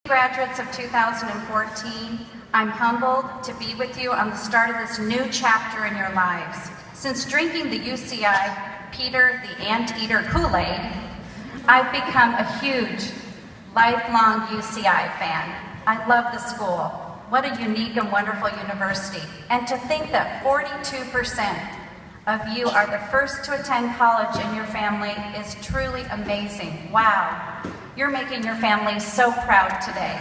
Graduates of 2014, I'm humbled to be with you on the start of this new chapter in your lives. Since drinking the UCI Peter the Anteater Kool-Aid, I've become a huge, lifelong UCI fan. I love the school. What a unique and wonderful university. And to think that 42% of you are the first to attend college in your family is truly amazing. Wow, you're making your family so proud today.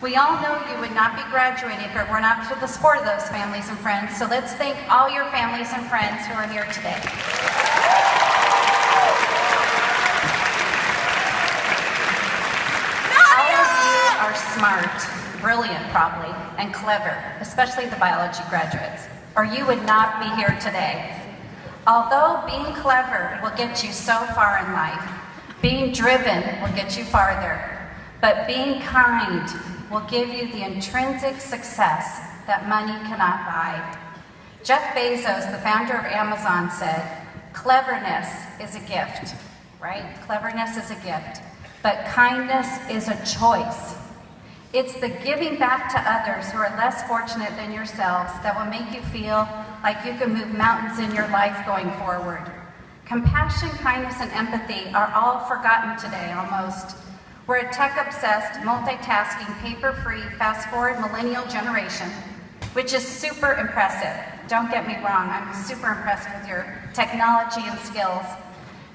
We all know you would not be graduating if it were not for the support of those families and friends, so let's thank all your families and friends who are here today. All of you are smart, brilliant probably, and clever, especially the biology graduates, or you would not be here today. Although being clever will get you so far in life, being driven will get you farther, but being kind will give you the intrinsic success that money cannot buy. Jeff Bezos, the founder of Amazon, said, cleverness is a gift, right? Cleverness is a gift, but kindness is a choice. It's the giving back to others who are less fortunate than yourselves that will make you feel like you can move mountains in your life going forward. Compassion, kindness, and empathy are all forgotten today, almost. We're a tech-obsessed, multitasking, paper-free, fast-forward millennial generation, which is super impressive. Don't get me wrong, I'm super impressed with your technology and skills.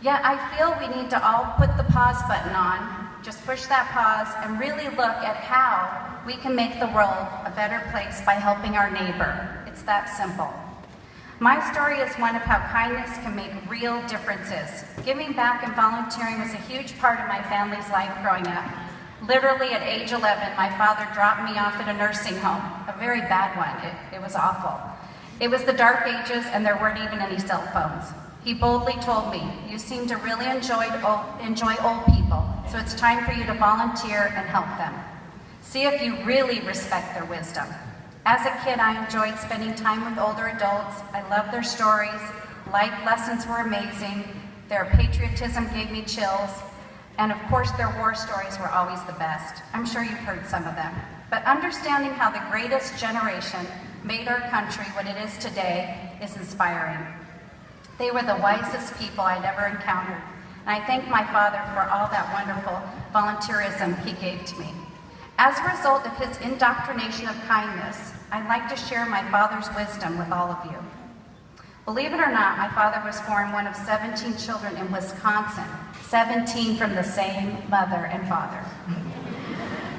Yet I feel we need to all put the pause button on, just push that pause and really look at how we can make the world a better place by helping our neighbor. It's that simple. My story is one of how kindness can make real differences. Giving back and volunteering was a huge part of my family's life growing up. Literally at age 11, my father dropped me off at a nursing home, a very bad one. It was awful. It was the dark ages and there weren't even any cell phones. He boldly told me, you seem to really enjoy old people, so it's time for you to volunteer and help them. See if you really respect their wisdom. As a kid, I enjoyed spending time with older adults. I loved their stories. Life lessons were amazing. Their patriotism gave me chills. And of course, their war stories were always the best. I'm sure you've heard some of them. But understanding how the greatest generation made our country what it is today is inspiring. They were the wisest people I'd ever encountered. And I thank my father for all that wonderful volunteerism he gave to me. As a result of his indoctrination of kindness, I'd like to share my father's wisdom with all of you. Believe it or not, my father was born one of 17 children in Wisconsin, 17 from the same mother and father.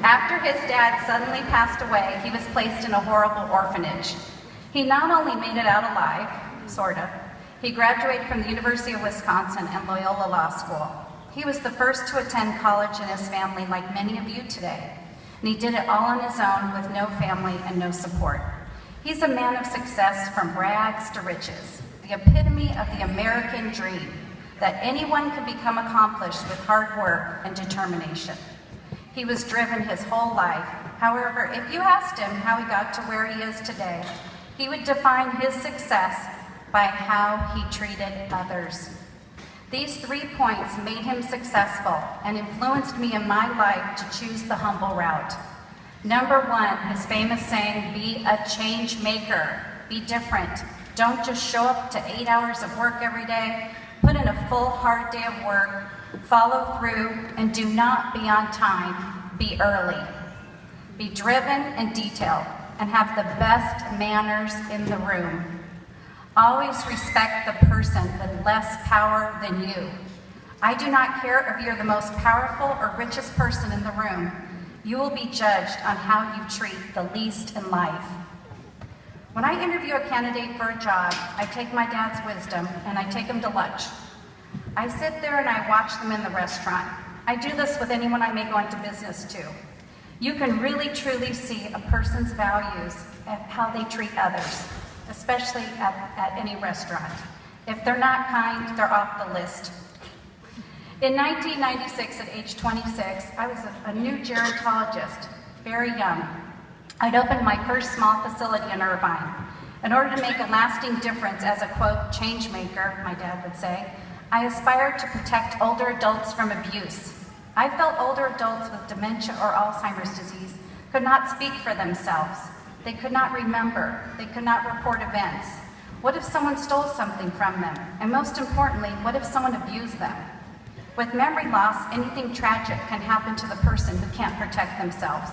After his dad suddenly passed away, he was placed in a horrible orphanage. He not only made it out alive, sort of, he graduated from the University of Wisconsin and Loyola Law School. He was the first to attend college in his family like many of you today. And he did it all on his own with no family and no support. He's a man of success from rags to riches, the epitome of the American dream, that anyone could become accomplished with hard work and determination. He was driven his whole life. However, if you asked him how he got to where he is today, he would define his success by how he treated others. These 3 points made him successful and influenced me in my life to choose the humble route. Number 1, his famous saying, be a change maker, be different. Don't just show up to 8 hours of work every day, put in a full hard day of work, follow through, and do not be on time, be early. Be driven and detailed, and have the best manners in the room. Always respect the person with less power than you. I do not care if you're the most powerful or richest person in the room. You will be judged on how you treat the least in life. When I interview a candidate for a job, I take my dad's wisdom and I take him to lunch. I sit there and I watch them in the restaurant. I do this with anyone I may go into business to. You can really truly see a person's values and how they treat others, especially at any restaurant. If they're not kind, they're off the list. In 1996, at age 26, I was a new gerontologist, very young. I'd opened my first small facility in Irvine. In order to make a lasting difference as a, quote, change maker, my dad would say, I aspired to protect older adults from abuse. I felt older adults with dementia or Alzheimer's disease could not speak for themselves. They could not remember. They could not report events. What if someone stole something from them? And most importantly, what if someone abused them? With memory loss, anything tragic can happen to the person who can't protect themselves.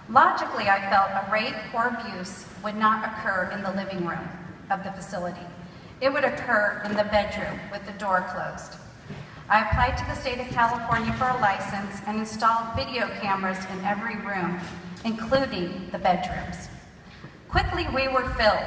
Logically, I felt a rape or abuse would not occur in the living room of the facility. It would occur in the bedroom with the door closed. I applied to the state of California for a license and installed video cameras in every room, including the bedrooms. Quickly, we were filled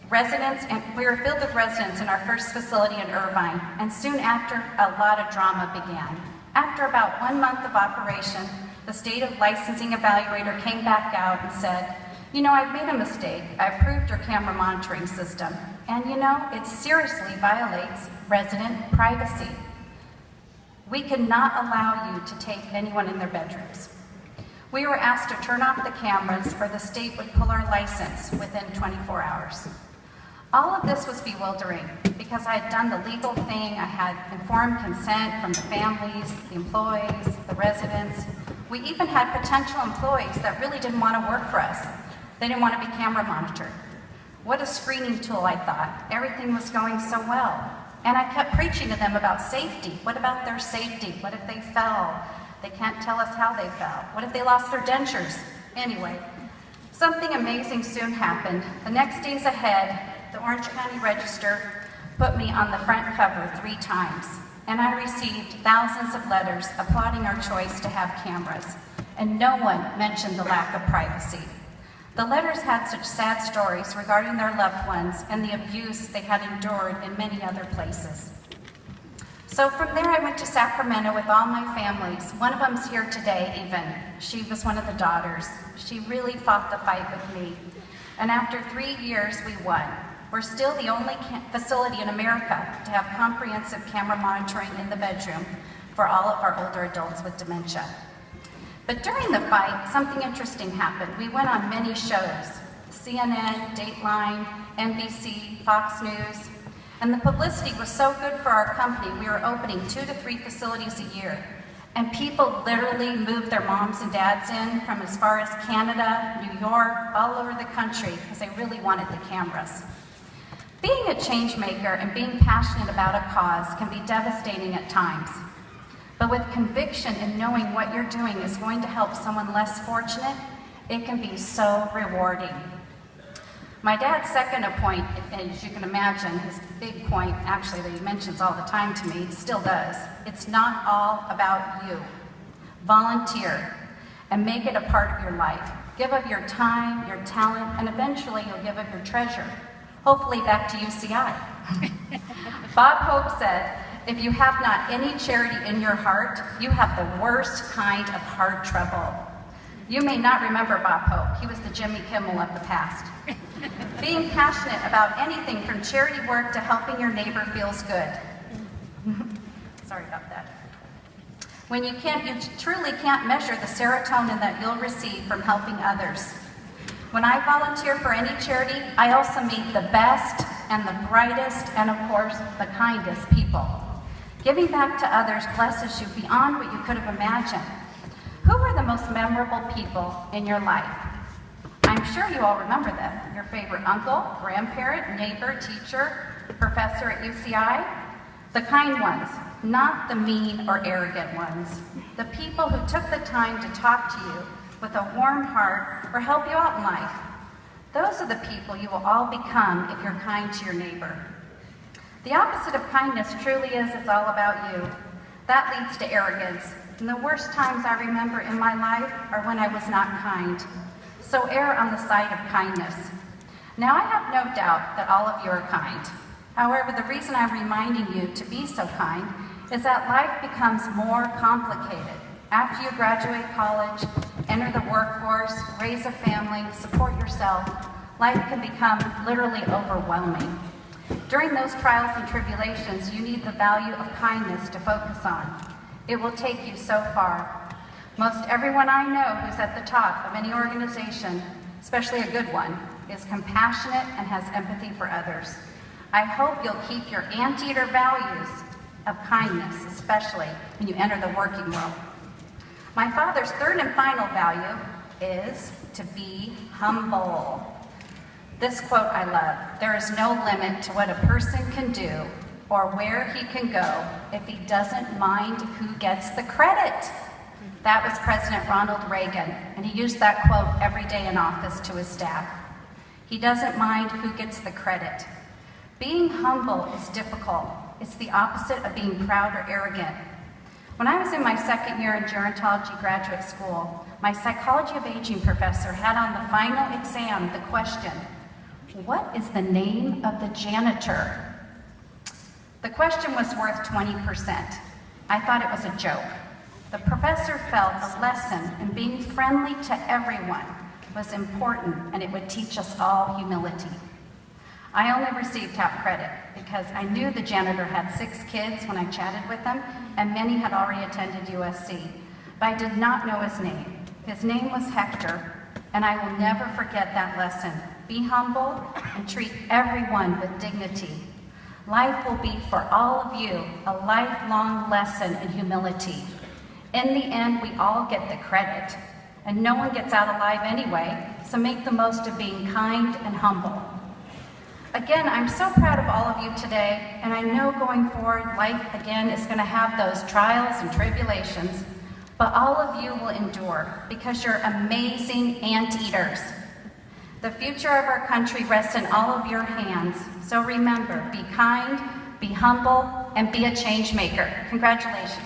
with residents in our first facility in Irvine, and soon after, a lot of drama began. After about 1 month of operation, the state of licensing evaluator came back out and said, "You know, I've made a mistake. I approved your camera monitoring system, and you know, it seriously violates resident privacy. We cannot allow you to take anyone in their bedrooms." We were asked to turn off the cameras or the state would pull our license within 24 hours. All of this was bewildering because I had done the legal thing. I had informed consent from the families, the employees, the residents. We even had potential employees that really didn't want to work for us. They didn't want to be camera monitored. What a screening tool, I thought. Everything was going so well. And I kept preaching to them about safety. What about their safety? What if they fell? They can't tell us how they fell. What if they lost their dentures? Anyway, something amazing soon happened. The next days ahead, the Orange County Register put me on the front cover 3 times, and I received thousands of letters applauding our choice to have cameras, and no one mentioned the lack of privacy. The letters had such sad stories regarding their loved ones and the abuse they had endured in many other places. So from there I went to Sacramento with all my families. One of them's here today even. She was one of the daughters. She really fought the fight with me. And after 3 years, we won. We're still the only facility in America to have comprehensive camera monitoring in the bedroom for all of our older adults with dementia. But during the fight, something interesting happened. We went on many shows, CNN, Dateline, NBC, Fox News, and the publicity was so good for our company, we were opening 2 to 3 facilities a year. And people literally moved their moms and dads in from as far as Canada, New York, all over the country, because they really wanted the cameras. Being a change maker and being passionate about a cause can be devastating at times. But with conviction and knowing what you're doing is going to help someone less fortunate, it can be so rewarding. My dad's second point, as you can imagine, his big point, actually, that he mentions all the time to me, still does. It's not all about you. Volunteer and make it a part of your life. Give of your time, your talent, and eventually you'll give of your treasure. Hopefully back to UCI. Bob Hope said, "If you have not any charity in your heart, you have the worst kind of heart trouble." You may not remember Bob Hope. He was the Jimmy Kimmel of the past. Being passionate about anything from charity work to helping your neighbor feels good. Sorry about that. When you truly can't measure the serotonin that you'll receive from helping others. When I volunteer for any charity, I also meet the best and the brightest and, of course, the kindest people. Giving back to others blesses you beyond what you could have imagined. Who are the most memorable people in your life? I'm sure you all remember them. Your favorite uncle, grandparent, neighbor, teacher, professor at UCI. The kind ones, not the mean or arrogant ones. The people who took the time to talk to you with a warm heart or help you out in life. Those are the people you will all become if you're kind to your neighbor. The opposite of kindness truly is it's all about you. That leads to arrogance. And the worst times I remember in my life are when I was not kind. So err on the side of kindness. Now I have no doubt that all of you are kind. However, the reason I'm reminding you to be so kind is that life becomes more complicated. After you graduate college, enter the workforce, raise a family, support yourself, life can become literally overwhelming. During those trials and tribulations, you need the value of kindness to focus on. It will take you so far. Most everyone I know who's at the top of any organization, especially a good one, is compassionate and has empathy for others. I hope you'll keep your anteater values of kindness, especially when you enter the working world. My father's third and final value is to be humble. This quote I love: "There is no limit to what a person can do or where he can go if he doesn't mind who gets the credit." That was President Ronald Reagan, and he used that quote every day in office to his staff. He doesn't mind who gets the credit. Being humble is difficult. It's the opposite of being proud or arrogant. When I was in my second year in gerontology graduate school, my psychology of aging professor had on the final exam the question, "What is the name of the janitor?" The question was worth 20%. I thought it was a joke. The professor felt a lesson in being friendly to everyone was important, and it would teach us all humility. I only received half credit because I knew the janitor had 6 kids when I chatted with him, and many had already attended USC, but I did not know his name. His name was Hector, and I will never forget that lesson. Be humble and treat everyone with dignity. Life will be, for all of you, a lifelong lesson in humility. In the end, we all get the credit, and no one gets out alive anyway, so make the most of being kind and humble. Again, I'm so proud of all of you today, and I know going forward, life again is going to have those trials and tribulations, but all of you will endure because you're amazing anteaters. The future of our country rests in all of your hands, so remember, be kind, be humble, and be a change maker. Congratulations.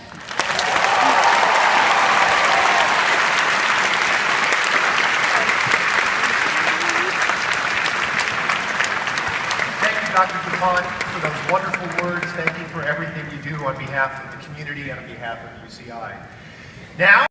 Dr. DuPont, for those wonderful words. Thank you for everything you do on behalf of the community and on behalf of UCI. Now,